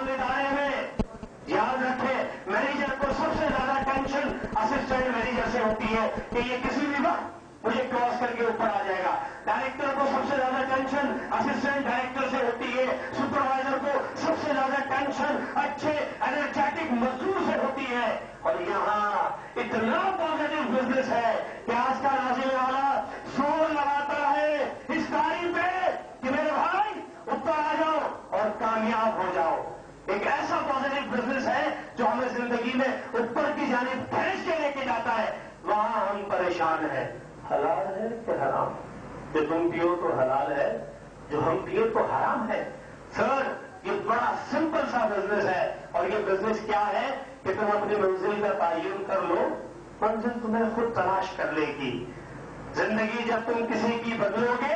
इनाम इदारे में याद रखें, मैनेजर को सबसे ज्यादा टेंशन असिस्टेंट मैनेजर से होती है कि ये किसी भी वक्त मुझे क्रॉस करके ऊपर आ जाएगा। डायरेक्टर को सबसे ज्यादा टेंशन असिस्टेंट डायरेक्टर से होती है। सुपरवाइजर को सबसे ज्यादा टेंशन अच्छे एनर्जेटिक मजदूर से होती है। और यहाँ इतना पॉजिटिव बिजनेस है कि आज का नाज़िम वाला जोर लगाता है इस गाड़ी पे कि मेरे भाई ऊपर आ जाओ और कामयाब हो जाओ। एक ऐसा पॉजिटिव बिजनेस है जो हमें जिंदगी में ऊपर की जानिब खींच के लेके जाता है। वहां हम परेशान हैं, हलाल है कि हराम? जो तुम पियो तो हलाल है, जो हम पियो तो हराम है। सर, ये बड़ा सिंपल सा बिजनेस है और ये बिजनेस क्या है कि तुम अपनी मंजिल का तयन कर लो, मंजिल तुम्हें खुद तलाश कर लेगी। जिंदगी जब तुम किसी की बदलोगे,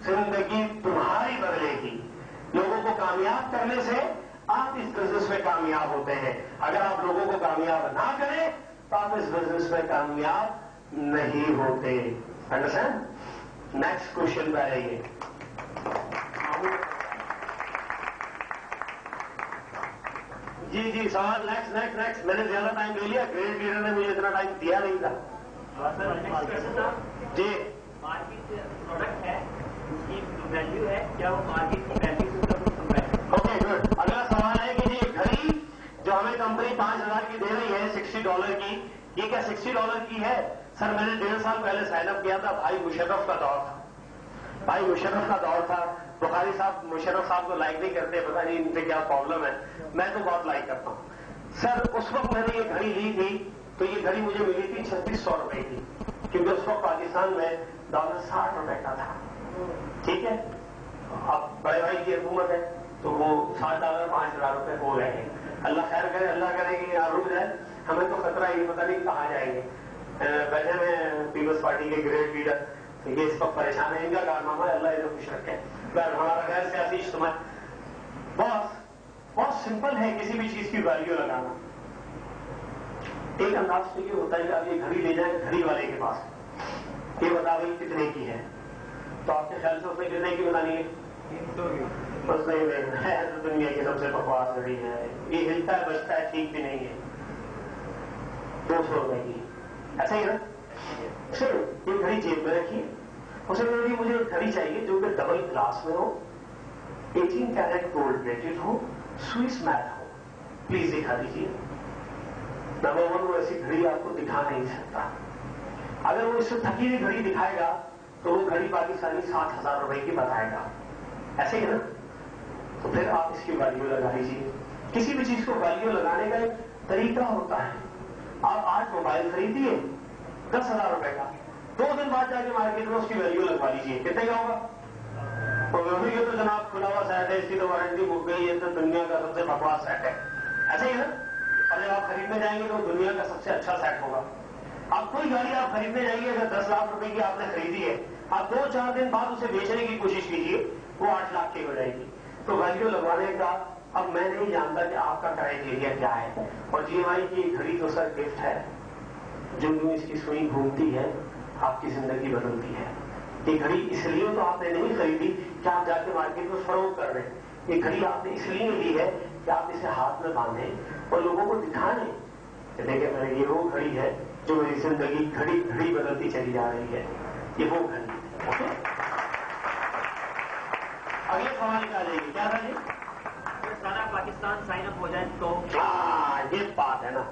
जिंदगी तुम्हारी बदलेगी। लोगों को कामयाब करने से आप इस बिजनेस में कामयाब होते हैं। अगर आप लोगों को कामयाब ना करें तो आप इस बिजनेस में कामयाब नहीं होते। अंडरस्टैंड? नेक्स्ट क्वेश्चन पे आइए। जी सवाल नेक्स्ट। मैंने ज्यादा टाइम ले लिया, ग्रेट लीडर ने मुझे इतना टाइम दिया नहीं था। जी, मार्केट प्रोडक्ट है, उसकी वैल्यू है, क्या वो मार्केट की वैल्यू से कम है? Okay good. अगला सवाल है कि ये घड़ी जो हमें कंपनी 5,000 की दे रही है $60 की, ये क्या $60 की है? सर, मैंने 1.5 साल पहले साइन अप किया था, भाई मुशर्रफ का दौर था। बुखारी साहब मुशर्रफ साहब को लाइक नहीं करते, पता नहीं इनसे क्या प्रॉब्लम है। मैं तो बहुत लाइक करता हूं। सर, उस वक्त मैंने ये घड़ी ली थी तो ये घड़ी मुझे मिली थी 3600 रुपए की, क्योंकि उस वक्त पाकिस्तान में डॉलर 60 रुपए का था। ठीक है, अब बड़े भाई की हुकूमत है तो वो $60 5,000 रुपए हो गए हैं। अल्लाह खैर करे, अल्लाह करे कि यहाँ रुक जाए। हमें तो खतरा ही पता नहीं कहाँ जाएंगे। बैठे में पीपल्स पार्टी के ग्रेट लीडर, ये इस वक्त परेशान है, इनका कारनामा है, अल्लाह इन्हें खुश रखे। हमारा गैर सियासी इज्तिमा बहुत सिंपल है किसी भी चीज की वैल्यू लगाना। एक अंदाज तो ये होता है कि आप ये घड़ी ले जाए घड़ी वाले के पास, ये बता भाई कितने की है, तो आपके ख्याल से उसने कितने की बनानी है? बस नहीं है तो दुनिया की सबसे बकवास घड़ी है, ये हिलता है बचता है, ठीक भी नहीं है, 200 रुपए की। ऐसा ही ना? चलो ये घड़ी जेब में रखिए। उसे मुझे एक घड़ी चाहिए जो कि डबल ग्लास में हो, 18 कैरेट गोल्ड प्लेटेड हो, स्विस मैट हो, प्लीज दिखा दीजिए। नंबर 1, वो ऐसी घड़ी आपको दिखा नहीं सकता। अगर वो इससे थकी हुई घड़ी दिखाएगा तो वो घड़ी पाकिस्तानी 7,000 रुपए की बताएगा। ऐसे ही ना? तो फिर आप इसकी वैल्यू लगा लीजिए। किसी भी चीज को वैल्यू लगाने का एक तरीका होता है। आप आज मोबाइल खरीदिए 10,000 रुपए का, 2 दिन बाद जाके मार्केट में उसकी वैल्यू लगवा लीजिए, कितने का होगा? तो ये तो जनाब खुला हुआ सेट है, इसकी तो वारंटी मुक गई है, तो दुनिया का सबसे बकवास सेट है। ऐसे ही ना? और जब आप खरीदने जाएंगे तो दुनिया का सबसे अच्छा सेट होगा। आप कोई गाड़ी आप खरीदने जाइए, अगर 10 लाख रुपए की आपने खरीदी है, आप 2-4 दिन बाद उसे बेचने की कोशिश कीजिए, वो 8 लाख की हो जाएगी। तो वैल्यू लगवाने का अब मैं नहीं जानता कि आपका क्राइटेरिया क्या है। और जीएमआई की घड़ी तो सर गिफ्ट है, जो यूं इसकी सुई घूमती है आपकी जिंदगी बदलती है। ये घड़ी इसलिए तो आपने नहीं खरीदी कि आप जाके मार्केट में फरोख्त कर रहे हैं, ये घड़ी आपने इसलिए ली है कि आप इसे हाथ में बांधें और लोगों को दिखाने कि देखिए मेरे ये वो घड़ी है जो मेरी जिंदगी घड़ी घड़ी बदलती चली जा रही है, ये वो घड़ी है। ओके, अगले सवाल निकालेंगे, क्या था जी? सारा पाकिस्तान साइन अप हो जाए तो? ये बात है ना,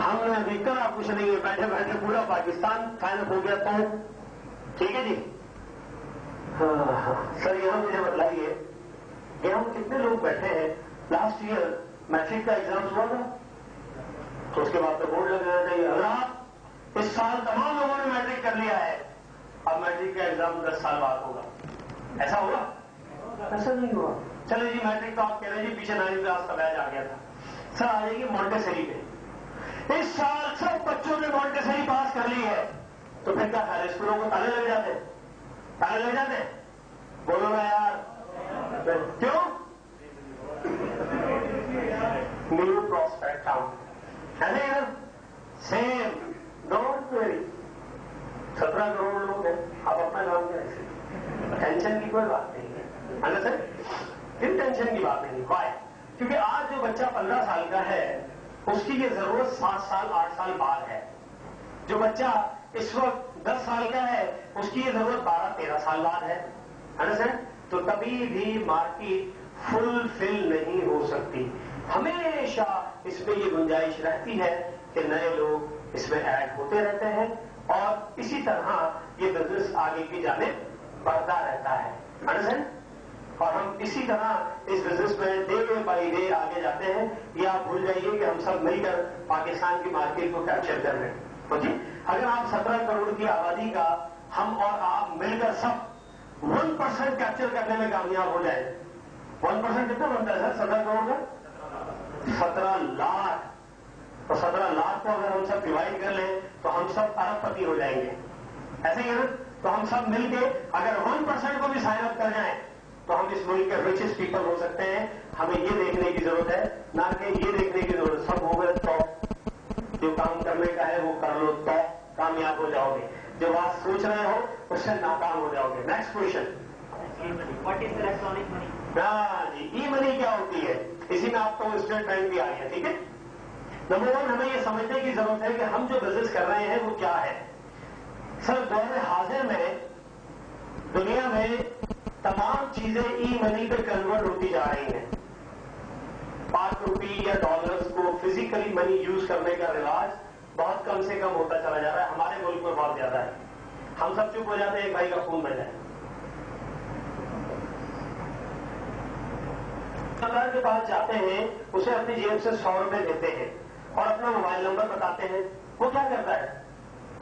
हमने अभी करा कुछ नहीं है, बैठे बैठे पूरा पाकिस्तान साइन अप हो गया तो ठीक है जी। हाँ, सर यहां मुझे बताइए कि हम कितने लोग बैठे हैं, लास्ट ईयर मैट्रिक का एग्जाम हुआ था तो उसके बाद तो बोर्ड लगाना चाहिए। अगर इस साल तमाम लोगों ने मैट्रिक कर लिया है, अब मैट्रिक का एग्जाम 10 साल बाद होगा, ऐसा होगा? ऐसा नहीं हुआ। चलो जी, मैट्रिक तो आप कह रहे हैं जी पीछे 9वीं क्लास का बैच आ गया था। सर आ जाइए मॉन्टेसरी पे, इस साल सब बच्चों ने मॉन्टेसरी पास कर ली है, तो फिर क्या ख्याल, स्कूलों को ताले लग जाते? ताले लग जाते? बोलो ना यार, क्यों? न्यू प्रॉस्पेक्ट टाउन है ना, सेम डोंट वेरी। 17 करोड़ लोग हैं, आप अपना काम करें, टेंशन की कोई बात नहीं है, सर, फिर टेंशन की बात नहीं। वाई? क्योंकि आज जो बच्चा 15 साल का है उसकी ये जरूरत 7 साल 8 साल बाद है। जो बच्चा इस वक्त 10 साल का है उसकी ये जरूरत 12-13 साल बाद है। अंडरस्टैंड? तो कभी भी मार्केट फुलफिल नहीं हो सकती। हमेशा इसमें ये गुंजाइश रहती है कि नए लोग इसमें ऐड होते रहते हैं और इसी तरह ये बिजनेस आगे की जानिब बढ़ता रहता है। अंडरस्टैंड? और हम इसी तरह इस बिजनेस में डे बाई डे आगे जाते हैं। ये आप भूल जाइए कि हम सब मिलकर पाकिस्तान की मार्केट को कैप्चर कर रहे हैं। ओके? अगर आप 17 करोड़ की आबादी का हम और आप मिलकर सब 1% कैप्चर करने में कामयाब हो जाए, 1% कितना बनता है सर 17 करोड़ का? 17 लाख। तो 17 लाख को अगर हम सब डिवाइड कर लें तो हम सब अरबपति हो जाएंगे। ऐसे ही है ना? तो हम सब मिलके अगर 1% को भी साइन अप कर जाएं तो हम इस मुल्क के रिचेस्ट पीपल हो सकते हैं। हमें ये देखने की जरूरत है, ना कि ये देखने की जरूरत सब हो गए तो जो काम करने का है वो कर लो तो कामयाब हो जाओगे, जो बात सोच रहे हो उससे नाकाम हो जाओगे। Next question. What is electronic money? हाँ जी, ई मनी क्या होती है? इसी में आपको स्टेट बैंक भी आ गया। ठीक है, नंबर 1 हमें ये समझने की जरूरत है कि हम जो बिजनेस कर रहे हैं वो क्या है। सर दौर हाजिर में दुनिया में तमाम चीजें ई मनी पे कन्वर्ट होती जा रही हैं। ₹5 या डॉलर्स को फिजिकली मनी यूज करने का रिवाज बहुत कम से कम होता चला जा रहा है। हमारे मुल्क में बहुत ज्यादा है। हम सब चुप हो जाते हैं, एक भाई का फोन बज जाए। दुकानदार के पास जाते हैं, उसे अपनी जेब से 100 रुपए देते हैं और अपना मोबाइल नंबर बताते हैं। वो क्या करता है?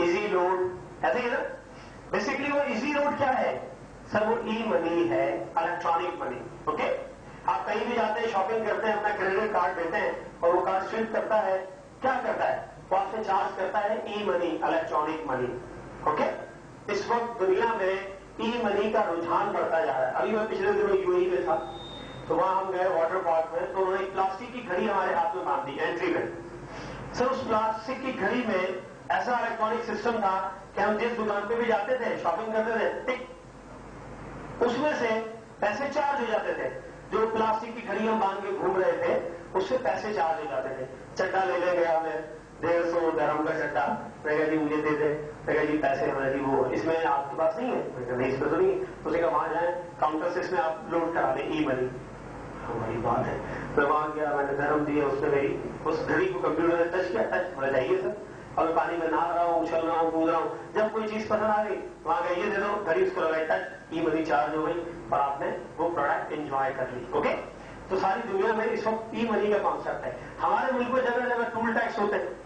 Easy load. ऐसे ही ना? बेसिकली वो इजी लोड क्या है सर? वो ई मनी है, इलेक्ट्रॉनिक मनी। ओके? आप कहीं भी जाते हैं, शॉपिंग करते हैं, अपना क्रेडिट कार्ड देते हैं और वो कार्ड स्विप करता है। क्या करता है? वो आपसे चार्ज करता है ई मनी, इलेक्ट्रॉनिक मनी। ओके? इस वक्त दुनिया में ई मनी का रुझान बढ़ता जा रहा है। अभी मैं पिछले दिनों यूएई में था तो वहां हम गए वाटर पार्क में, तो उन्होंने एक प्लास्टिक की घड़ी हमारे हाथ में बांध दी एंट्री में। सर उस प्लास्टिक की घड़ी में ऐसा इलेक्ट्रॉनिक सिस्टम था कि हम जिस दुकान पे भी जाते थे, शॉपिंग करते थे, टिक, उसमें से पैसे चार्ज हो जाते थे। जो प्लास्टिक की घड़ी हम बांध के घूम रहे थे उससे पैसे चार्ज हो जाते थे। चड्डा ले ले गया हमें 150 दरहम का चड्डा, मैं कहा जी मुझे दे दे, मैं कहा जी पैसे हमारे जी वो इसमें आपके पास नहीं है, मैं कहा नहीं इसमें तो नहीं है। उसने कहा वहां जाए काउंटर से इसमें आप लोड करा दें ई मनी। हमारी बात है, मैं वहां गया, मैंने धर्म दिया, उसने मेरी उस घड़ी को कंप्यूटर ने टच किया, टच बोला जाइए सर। अब मैं पानी में नहा रहा हूँ, उछल रहा हूँ, कूद रहा हूँ, जब कोई चीज पसंद आ गई वहां गए ये दे दो, घड़ी उसको लगाई टच, ई मनी चार्ज हो गई और आपने वो प्रोडक्ट एंजॉय कर ली। ओके? तो सारी दुनिया में इस वक्त ई मनी का कॉन्सेप्ट है। हमारे मुल्क में जगह जगह टूल टैक्स होते हैं,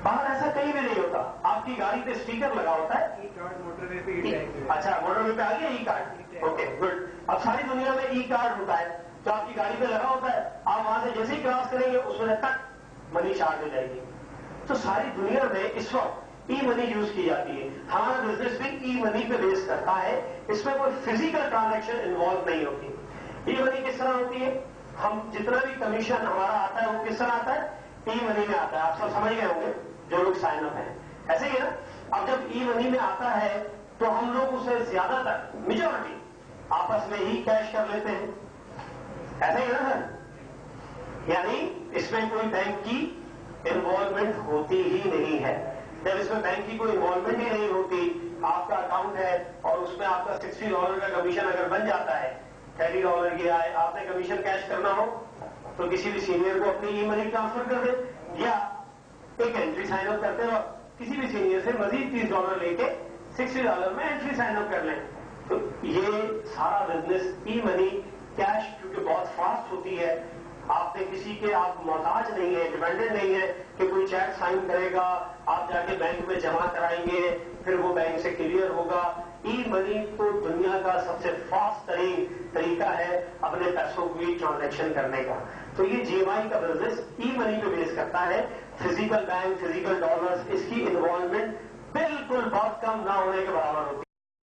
बाहर ऐसा कहीं भी नहीं होता। आपकी गाड़ी पे स्टिकर लगा होता है, मोटरवे पे ई टैक्स। अच्छा मोटरवे पे आ गया ई कार्ड। Okay good. अब सारी दुनिया में ई कार्ड होता है जो आपकी गाड़ी पे लगा होता है, आप वहां से जैसे ही क्रॉस करेंगे उसमें तक मनी चार्ज हो जाएगी। तो सारी दुनिया में इस वक्त ई मनी यूज की जाती है। हमारा बिजनेस भी ई मनी पे बेस करता है, इसमें कोई फिजिकल ट्रांजैक्शन इन्वॉल्व नहीं होती। ई मनी किस तरह होती है? हम जितना भी कमीशन हमारा आता है वो किस तरह आता है? ई मनी में आता है। आप सब समझ गए होंगे जो लोग साइन अप हैं। ऐसे ही ना? अब जब ई मनी में आता है तो हम लोग उसे ज्यादातर मेजॉरिटी आपस में ही कैश कर लेते हैं। ऐसा ही ना सर? यानी इसमें कोई बैंक की इन्वॉल्वमेंट होती ही नहीं है। जब इसमें बैंक की कोई इन्वॉल्वमेंट ही नहीं होती, आपका अकाउंट है और उसमें आपका $60 का कमीशन अगर बन जाता है, $30 की आए, आपने कमीशन कैश करना हो तो किसी भी सीनियर को अपनी ई मनी ट्रांसफर कर दे या एक एंट्री साइन अप करते हो, किसी भी सीनियर से मजीद $30 लेके $60 में एंट्री साइन अप कर लें। तो ये सारा बिजनेस ई मनी कैश क्योंकि बहुत फास्ट होती है, आपने किसी के आप मोहताज नहीं है, डिपेंडेंट नहीं है कि कोई चेक साइन करेगा, आप जाके बैंक में जमा कराएंगे, फिर वो बैंक से क्लियर होगा। ई मनी तो दुनिया का सबसे फास्ट तरीका है अपने पैसों की ट्रांजैक्शन करने का। तो ये जीएमआई का बिजनेस ई मनी पे बेस करता है। फिजिकल बैंक, फिजिकल डॉलर्स, इसकी इन्वॉल्वमेंट बिल्कुल बहुत कम ना होने के बराबर होती है।